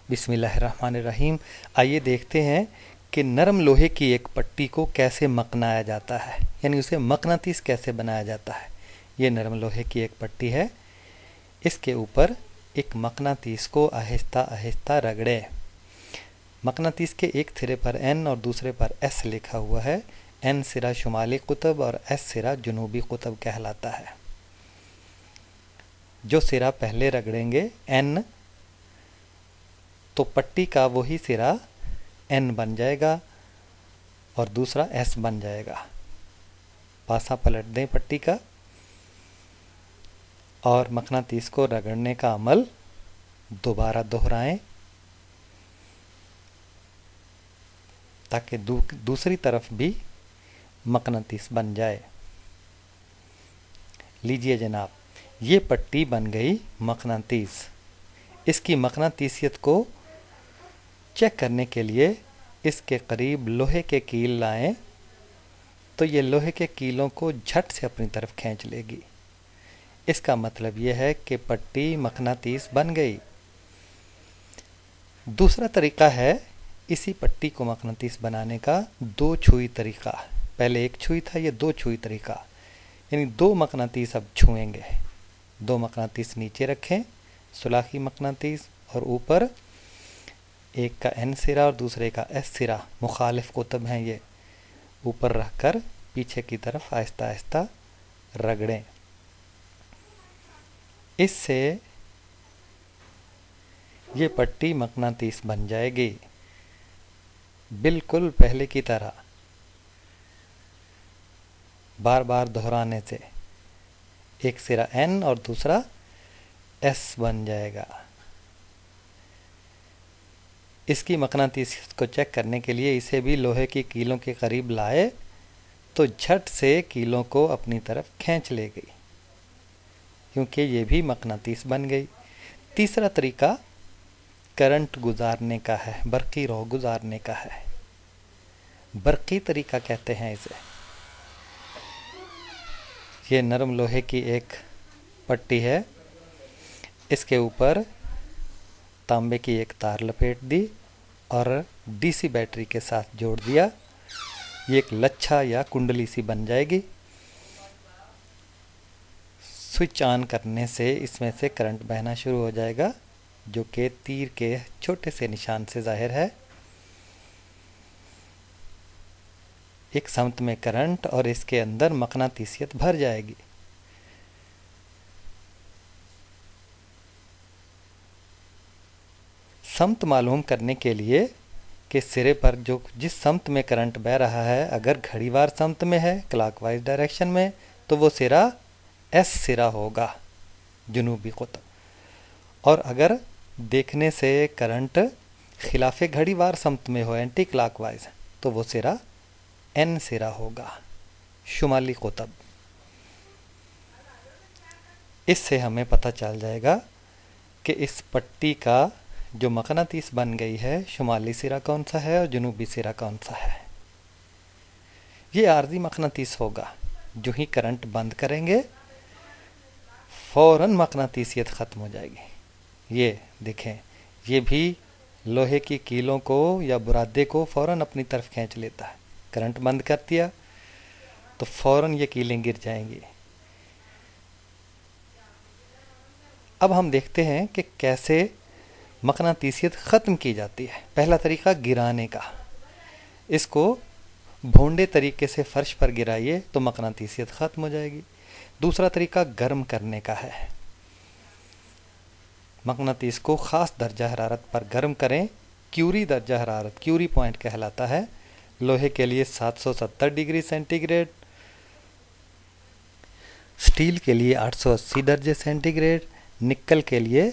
बिस्मिल्लाहिर्रहमानिर्रहीम। आइए देखते हैं कि नरम लोहे की एक पट्टी को कैसे मकनाया जाता है, यानी उसे मकनातीस कैसे बनाया जाता है। ये नरम लोहे की एक पट्टी है, इसके ऊपर एक मकनातीस को आहिस्ता आहिस्ता रगड़े। मकनातीस के एक सिरे पर एन और दूसरे पर एस लिखा हुआ है। एन सिरा शुमाली कुतब और एस सिरा जनूबी कुतब कहलाता है। जो सिरा पहले रगड़ेंगे एन, तो पट्टी का वही सिरा एन बन जाएगा और दूसरा एस बन जाएगा। पासा पलट दें पट्टी का और मकनातीस को रगड़ने का अमल दोबारा दोहराएं ताकि दूसरी तरफ भी मकनातीस बन जाए। लीजिए जनाब, ये पट्टी बन गई मकनातीस। इसकी मकनातीसियत को चेक करने के लिए इसके करीब लोहे के कील लाएं, तो ये लोहे के कीलों को झट से अपनी तरफ खींच लेगी। इसका मतलब यह है कि पट्टी मकनातीस बन गई। दूसरा तरीका है इसी पट्टी को मकनातीस बनाने का, दो छुई तरीका। पहले एक छुई था, ये दो छुई तरीका, यानी दो मकनातीस अब छुएंगे। दो मकनातीस नीचे रखें, सुलाखी मकनातीस, और ऊपर एक का एन सिरा और दूसरे का एस सिरा, मुखालिफ कुतब हैं ये, ऊपर रखकर पीछे की तरफ आहिस्ता आहिस्ता रगड़ें। इससे ये पट्टी मकनातीस बन जाएगी, बिल्कुल पहले की तरह। बार बार दोहराने से एक सिरा एन और दूसरा एस बन जाएगा। इसकी मकनातीस को चेक करने के लिए इसे भी लोहे की कीलों के करीब लाए, तो झट से कीलों को अपनी तरफ खींच ले गई, क्योंकि ये भी मकनातीस बन गई। तीसरा तरीका करंट गुजारने का है, बरक़ी रो गुजारने का है। बरक़ी तरीका कहते हैं इसे। ये नरम लोहे की एक पट्टी है, इसके ऊपर तांबे की एक तार लपेट दी और डीसी बैटरी के साथ जोड़ दिया। ये एक लच्छा या कुंडली सी बन जाएगी। स्विच ऑन करने से इसमें से करंट बहना शुरू हो जाएगा, जो कि तीर के छोटे से निशान से जाहिर है। एक समत में करंट और इसके अंदर मकनातीसियत भर जाएगी। समत मालूम करने के लिए कि सिरे पर जो जिस समत में करंट बह रहा है, अगर घड़ीवार समत में है, क्लॉकवाइज डायरेक्शन में, तो वो सिरा एस सिरा होगा, जनूबी कुतब। और अगर देखने से करंट खिलाफे घड़ीवार समत में हो, एंटी क्लॉकवाइज, तो वो सिरा एन सिरा होगा, शुमाली कुतब। इससे हमें पता चल जाएगा कि इस पट्टी का जो मकनातीस बन गई है, शुमाली सिरा कौन सा है और जनूबी सिरा कौन सा है। ये आर्जी मकनातीस होगा। जो ही करंट बंद करेंगे फौरन मकनातीसियत ख़त्म हो जाएगी। ये देखें, ये भी लोहे की कीलों को या बुरादे को फौरन अपनी तरफ खींच लेता है। करंट बंद कर दिया तो फौरन ये कीलें गिर जाएंगी। अब हम देखते हैं कि कैसे मकनातीसियत ख़त्म की जाती है। पहला तरीका गिराने का। इसको भोंडे तरीके से फर्श पर गिराइए तो मकनातीसियत ख़त्म हो जाएगी। दूसरा तरीका गर्म करने का है। मकनातीस को ख़ास दर्जा हरारत पर गर्म करें। क्यूरी दर्जा हरारत, क्यूरी पॉइंट कहलाता है। लोहे के लिए 770 डिग्री सेंटीग्रेड, स्टील के लिए 880 दर्जे सेंटीग्रेड, निकल के लिए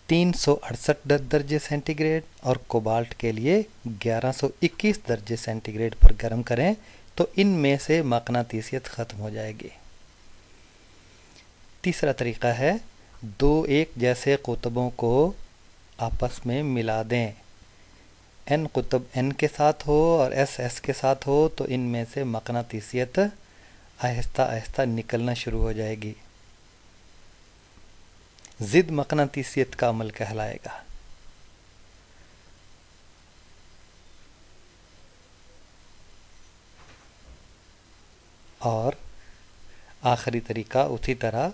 368 दर्जे सेंटीग्रेड और कोबाल्ट के लिए 1121 दर्जे सेंटीग्रेड पर गर्म करें, तो इनमें से मकनातीसियत ख़त्म हो जाएगी। तीसरा तरीका है दो एक जैसे कुतबों को आपस में मिला दें। एन कुतब एन के साथ हो और एस एस के साथ हो, तो इनमें से मकनातीसियत आहिस्ता आहिस्ता निकलना शुरू हो जाएगी। ज़िद मकनातीसियत का अमल कहलाएगा। और आखिरी तरीका उसी तरह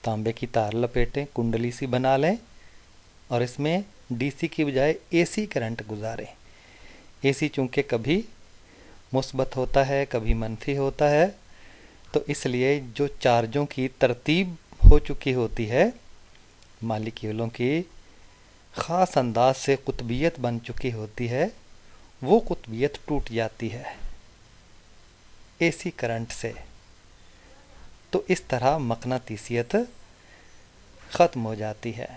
तांबे की तार लपेटें, कुंडली सी बना लें और इसमें डीसी की बजाय एसी करंट गुजारें। एसी चूँकि कभी मुस्बत होता है कभी मनफी होता है, तो इसलिए जो चार्जों की तरतीब हो चुकी होती है, मालिक्यूलों की ख़ास अंदाज से कुतबियत बन चुकी होती है, वो कुतबियत टूट जाती है एसी करंट से। तो इस तरह मकनातीसियत ख़त्म हो जाती है।